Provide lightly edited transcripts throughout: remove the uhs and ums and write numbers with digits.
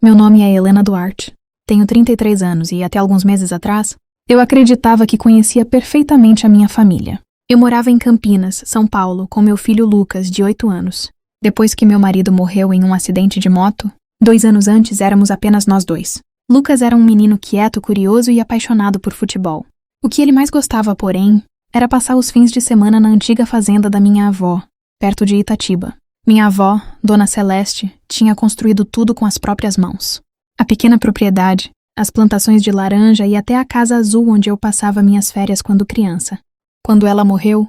Meu nome é Helena Duarte. Tenho 33 anos e, até alguns meses atrás, eu acreditava que conhecia perfeitamente a minha família. Eu morava em Campinas, São Paulo, com meu filho Lucas, de 8 anos. Depois que meu marido morreu em um acidente de moto, 2 anos antes éramos apenas nós dois. Lucas era um menino quieto, curioso e apaixonado por futebol. O que ele mais gostava, porém, era passar os fins de semana na antiga fazenda da minha avó, perto de Itatiba. Minha avó, Dona Celeste, tinha construído tudo com as próprias mãos. A pequena propriedade, as plantações de laranja e até a casa azul onde eu passava minhas férias quando criança. Quando ela morreu,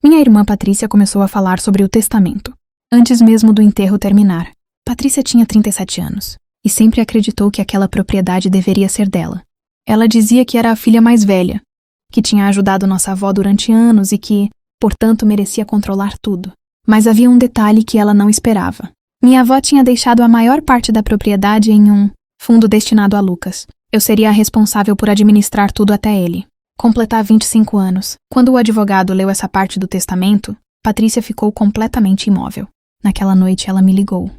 minha irmã Patrícia começou a falar sobre o testamento. Antes mesmo do enterro terminar, Patrícia tinha 37 anos e sempre acreditou que aquela propriedade deveria ser dela. Ela dizia que era a filha mais velha, que tinha ajudado nossa avó durante anos e que, portanto, merecia controlar tudo. Mas havia um detalhe que ela não esperava. Minha avó tinha deixado a maior parte da propriedade em um fundo destinado a Lucas. Eu seria a responsável por administrar tudo até ele completar 25 anos. Quando o advogado leu essa parte do testamento, Patrícia ficou completamente imóvel. Naquela noite ela me ligou.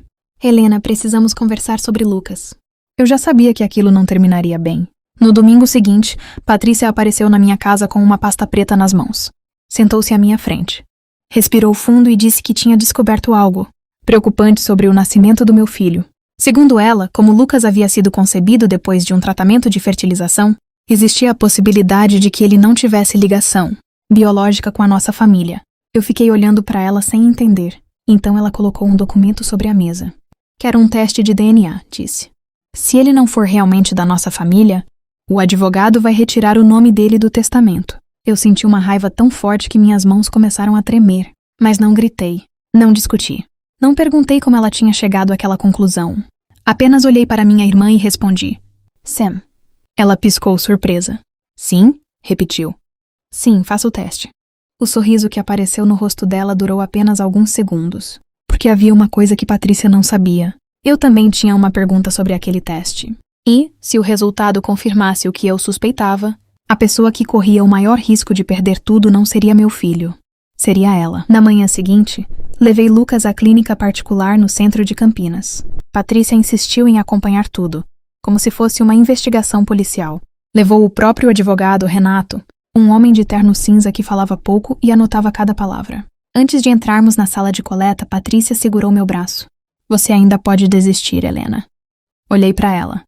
Helena, precisamos conversar sobre Lucas. Eu já sabia que aquilo não terminaria bem. No domingo seguinte, Patrícia apareceu na minha casa com uma pasta preta nas mãos. Sentou-se à minha frente. Respirou fundo e disse que tinha descoberto algo preocupante sobre o nascimento do meu filho. Segundo ela, como Lucas havia sido concebido depois de um tratamento de fertilização, existia a possibilidade de que ele não tivesse ligação biológica com a nossa família. Eu fiquei olhando para ela sem entender. Então ela colocou um documento sobre a mesa. Quero um teste de DNA, disse. Se ele não for realmente da nossa família, o advogado vai retirar o nome dele do testamento. Eu senti uma raiva tão forte que minhas mãos começaram a tremer. Mas não gritei, não discuti. Não perguntei como ela tinha chegado àquela conclusão. Apenas olhei para minha irmã e respondi. Sam. Ela piscou surpresa. Sim? Repetiu. Sim, faça o teste. O sorriso que apareceu no rosto dela durou apenas alguns segundos, porque havia uma coisa que Patrícia não sabia. Eu também tinha uma pergunta sobre aquele teste. E, se o resultado confirmasse o que eu suspeitava, a pessoa que corria o maior risco de perder tudo não seria meu filho. Seria ela. Na manhã seguinte, levei Lucas à clínica particular no centro de Campinas. Patrícia insistiu em acompanhar tudo, como se fosse uma investigação policial. Levou o próprio advogado, Renato, um homem de terno cinza que falava pouco e anotava cada palavra. Antes de entrarmos na sala de coleta, Patrícia segurou meu braço. Você ainda pode desistir, Helena. Olhei para ela.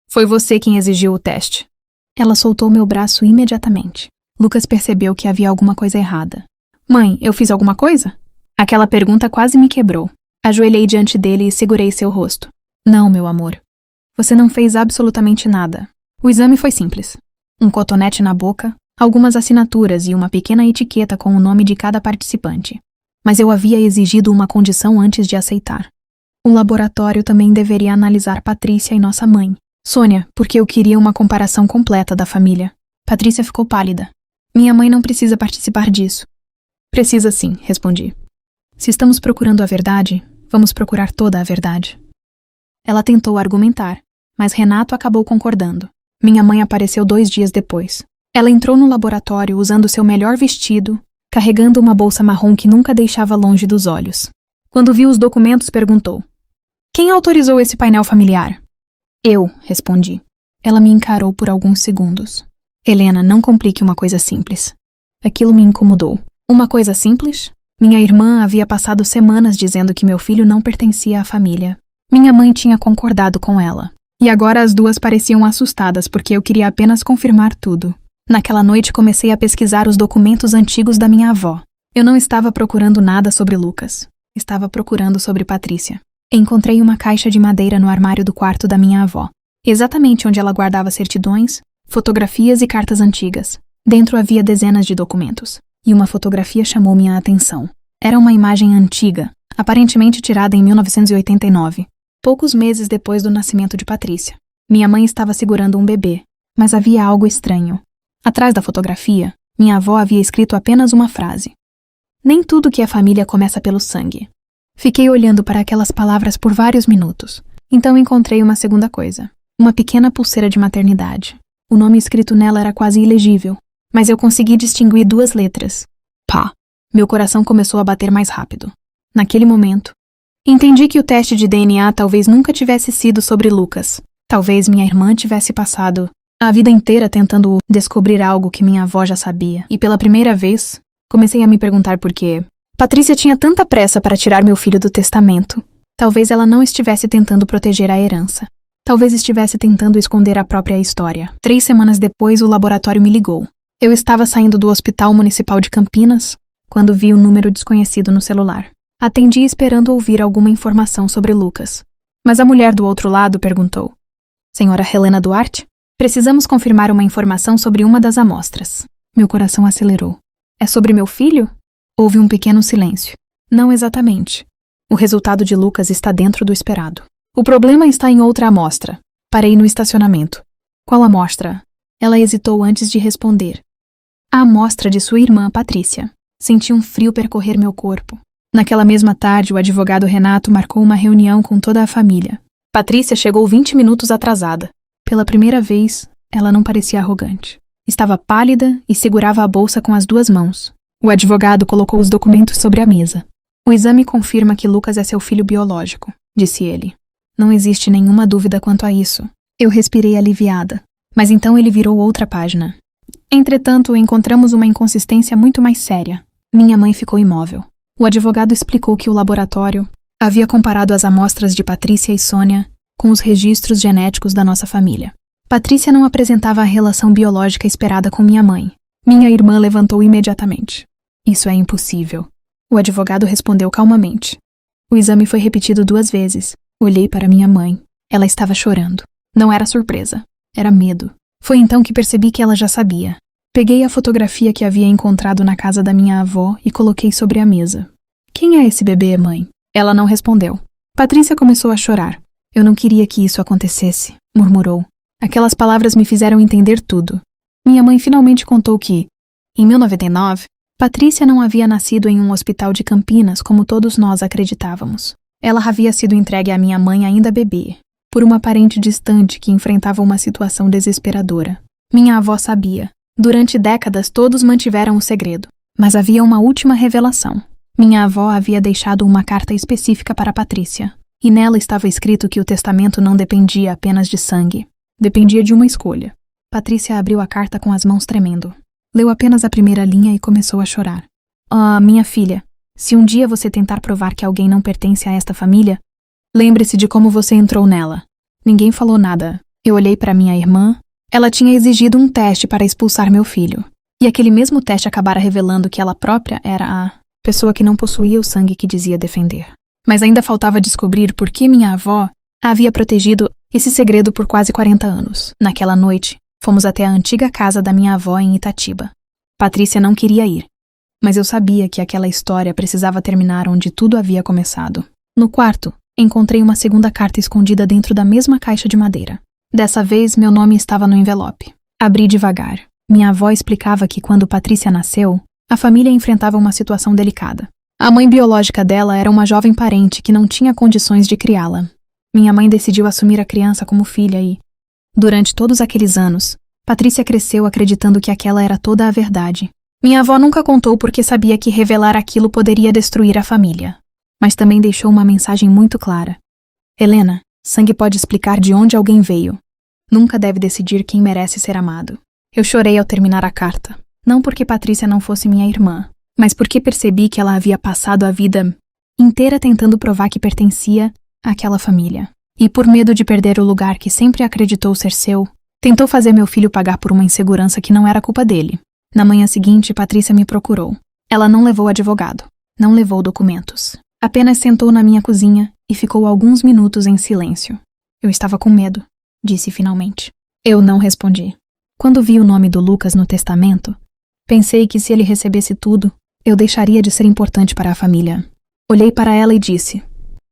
Foi você quem exigiu o teste. Ela soltou meu braço imediatamente. Lucas percebeu que havia alguma coisa errada. Mãe, eu fiz alguma coisa? Aquela pergunta quase me quebrou. Ajoelhei diante dele e segurei seu rosto. Não, meu amor. Você não fez absolutamente nada. O exame foi simples. Um cotonete na boca, algumas assinaturas e uma pequena etiqueta com o nome de cada participante. Mas eu havia exigido uma condição antes de aceitar. O laboratório também deveria analisar Patrícia e nossa mãe, Sônia, porque eu queria uma comparação completa da família. Patrícia ficou pálida. Minha mãe não precisa participar disso. Precisa sim, respondi. Se estamos procurando a verdade, vamos procurar toda a verdade. Ela tentou argumentar, mas Renato acabou concordando. Minha mãe apareceu 2 dias depois. Ela entrou no laboratório usando seu melhor vestido, carregando uma bolsa marrom que nunca deixava longe dos olhos. Quando viu os documentos, perguntou. Quem autorizou esse painel familiar? Eu, respondi. Ela me encarou por alguns segundos. Helena, não complique uma coisa simples. Aquilo me incomodou. Uma coisa simples? Minha irmã havia passado semanas dizendo que meu filho não pertencia à família. Minha mãe tinha concordado com ela. E agora as duas pareciam assustadas porque eu queria apenas confirmar tudo. Naquela noite comecei a pesquisar os documentos antigos da minha avó. Eu não estava procurando nada sobre Lucas. Estava procurando sobre Patrícia. Encontrei uma caixa de madeira no armário do quarto da minha avó, exatamente onde ela guardava certidões, fotografias e cartas antigas. Dentro havia dezenas de documentos, e uma fotografia chamou minha atenção. Era uma imagem antiga, aparentemente tirada em 1989, poucos meses depois do nascimento de Patrícia. Minha mãe estava segurando um bebê, mas havia algo estranho. Atrás da fotografia, minha avó havia escrito apenas uma frase. Nem tudo que é família começa pelo sangue. Fiquei olhando para aquelas palavras por vários minutos. Então encontrei uma segunda coisa. Uma pequena pulseira de maternidade. O nome escrito nela era quase ilegível, mas eu consegui distinguir 2 letras. Pá! Meu coração começou a bater mais rápido. Naquele momento, Entendi que o teste de DNA talvez nunca tivesse sido sobre Lucas. Talvez minha irmã tivesse passado a vida inteira tentando descobrir algo que minha avó já sabia. E pela primeira vez, comecei a me perguntar por quê. Patrícia tinha tanta pressa para tirar meu filho do testamento. Talvez ela não estivesse tentando proteger a herança. Talvez estivesse tentando esconder a própria história. 3 semanas depois, o laboratório me ligou. Eu estava saindo do Hospital Municipal de Campinas quando vi um número desconhecido no celular. Atendi esperando ouvir alguma informação sobre Lucas. Mas a mulher do outro lado perguntou: Senhora Helena Duarte? Precisamos confirmar uma informação sobre uma das amostras. Meu coração acelerou. É sobre meu filho? Houve um pequeno silêncio. Não exatamente. O resultado de Lucas está dentro do esperado. O problema está em outra amostra. Parei no estacionamento. Qual amostra? Ela hesitou antes de responder. A amostra de sua irmã, Patrícia. Senti um frio percorrer meu corpo. Naquela mesma tarde, o advogado Renato marcou uma reunião com toda a família. Patrícia chegou 20 minutos atrasada. Pela primeira vez, ela não parecia arrogante. Estava pálida e segurava a bolsa com as 2 mãos. O advogado colocou os documentos sobre a mesa. O exame confirma que Lucas é seu filho biológico, disse ele. Não existe nenhuma dúvida quanto a isso. Eu respirei aliviada. Mas então ele virou outra página. Entretanto, encontramos uma inconsistência muito mais séria. Minha mãe ficou imóvel. O advogado explicou que o laboratório havia comparado as amostras de Patrícia e Sônia com os registros genéticos da nossa família. Patrícia não apresentava a relação biológica esperada com minha mãe. Minha irmã levantou imediatamente. Isso é impossível. O advogado respondeu calmamente. O exame foi repetido 2 vezes. Olhei para minha mãe. Ela estava chorando. Não era surpresa. Era medo. Foi então que percebi que ela já sabia. Peguei a fotografia que havia encontrado na casa da minha avó e coloquei sobre a mesa. Quem é esse bebê, mãe? Ela não respondeu. Patrícia começou a chorar. Eu não queria que isso acontecesse, murmurou. Aquelas palavras me fizeram entender tudo. Minha mãe finalmente contou que, em 1999, Patrícia não havia nascido em um hospital de Campinas como todos nós acreditávamos. Ela havia sido entregue à minha mãe ainda bebê, por uma parente distante que enfrentava uma situação desesperadora. Minha avó sabia. Durante décadas todos mantiveram o segredo, mas havia uma última revelação. Minha avó havia deixado uma carta específica para Patrícia, e nela estava escrito que o testamento não dependia apenas de sangue. Dependia de uma escolha. Patrícia abriu a carta com as mãos tremendo. Leu apenas a primeira linha e começou a chorar. Ah, minha filha, se um dia você tentar provar que alguém não pertence a esta família, lembre-se de como você entrou nela. Ninguém falou nada. Eu olhei para minha irmã. Ela tinha exigido um teste para expulsar meu filho. E aquele mesmo teste acabara revelando que ela própria era a pessoa que não possuía o sangue que dizia defender. Mas ainda faltava descobrir por que minha avó havia protegido esse segredo por quase 40 anos. Naquela noite, fomos até a antiga casa da minha avó em Itatiba. Patrícia não queria ir, mas eu sabia que aquela história precisava terminar onde tudo havia começado. No quarto, encontrei uma segunda carta escondida dentro da mesma caixa de madeira. Dessa vez, meu nome estava no envelope. Abri devagar. Minha avó explicava que quando Patrícia nasceu, a família enfrentava uma situação delicada. A mãe biológica dela era uma jovem parente que não tinha condições de criá-la. Minha mãe decidiu assumir a criança como filha e, durante todos aqueles anos, Patrícia cresceu acreditando que aquela era toda a verdade. Minha avó nunca contou porque sabia que revelar aquilo poderia destruir a família. Mas também deixou uma mensagem muito clara. Helena, sangue pode explicar de onde alguém veio. Nunca deve decidir quem merece ser amado. Eu chorei ao terminar a carta. Não porque Patrícia não fosse minha irmã, mas porque percebi que ela havia passado a vida inteira tentando provar que pertencia àquela família. E por medo de perder o lugar que sempre acreditou ser seu, tentou fazer meu filho pagar por uma insegurança que não era culpa dele. Na manhã seguinte, Patrícia me procurou. Ela não levou advogado, não levou documentos. Apenas sentou na minha cozinha e ficou alguns minutos em silêncio. Eu estava com medo, disse finalmente. Eu não respondi. Quando vi o nome do Lucas no testamento, pensei que se ele recebesse tudo, eu deixaria de ser importante para a família. Olhei para ela e disse: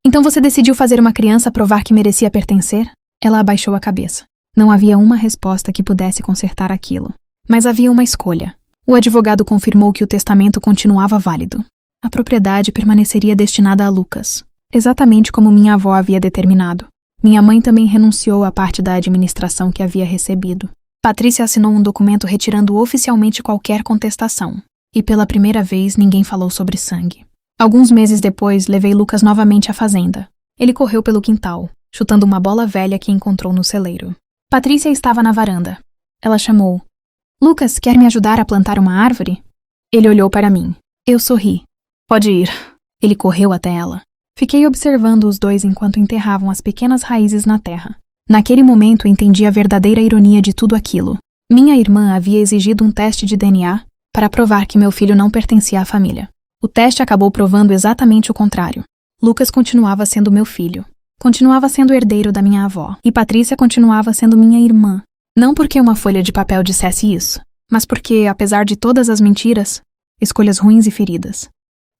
Então você decidiu fazer uma criança provar que merecia pertencer? Ela abaixou a cabeça. Não havia uma resposta que pudesse consertar aquilo. Mas havia uma escolha. O advogado confirmou que o testamento continuava válido. A propriedade permaneceria destinada a Lucas, exatamente como minha avó havia determinado. Minha mãe também renunciou à parte da administração que havia recebido. Patrícia assinou um documento retirando oficialmente qualquer contestação. E pela primeira vez ninguém falou sobre sangue. Alguns meses depois, levei Lucas novamente à fazenda. Ele correu pelo quintal, chutando uma bola velha que encontrou no celeiro. Patrícia estava na varanda. Ela chamou: Lucas, quer me ajudar a plantar uma árvore? Ele olhou para mim. Eu sorri. Pode ir. Ele correu até ela. Fiquei observando os dois enquanto enterravam as pequenas raízes na terra. Naquele momento entendi a verdadeira ironia de tudo aquilo. Minha irmã havia exigido um teste de DNA para provar que meu filho não pertencia à família. O teste acabou provando exatamente o contrário. Lucas continuava sendo meu filho. Continuava sendo herdeiro da minha avó. E Patrícia continuava sendo minha irmã. Não porque uma folha de papel dissesse isso, mas porque, apesar de todas as mentiras, escolhas ruins e feridas,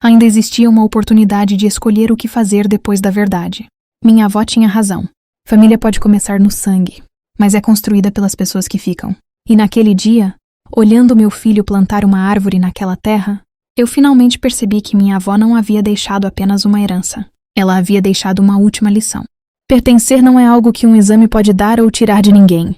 ainda existia uma oportunidade de escolher o que fazer depois da verdade. Minha avó tinha razão. Família pode começar no sangue, mas é construída pelas pessoas que ficam. E naquele dia, olhando meu filho plantar uma árvore naquela terra, eu finalmente percebi que minha avó não havia deixado apenas uma herança. Ela havia deixado uma última lição. Pertencer não é algo que um exame pode dar ou tirar de ninguém.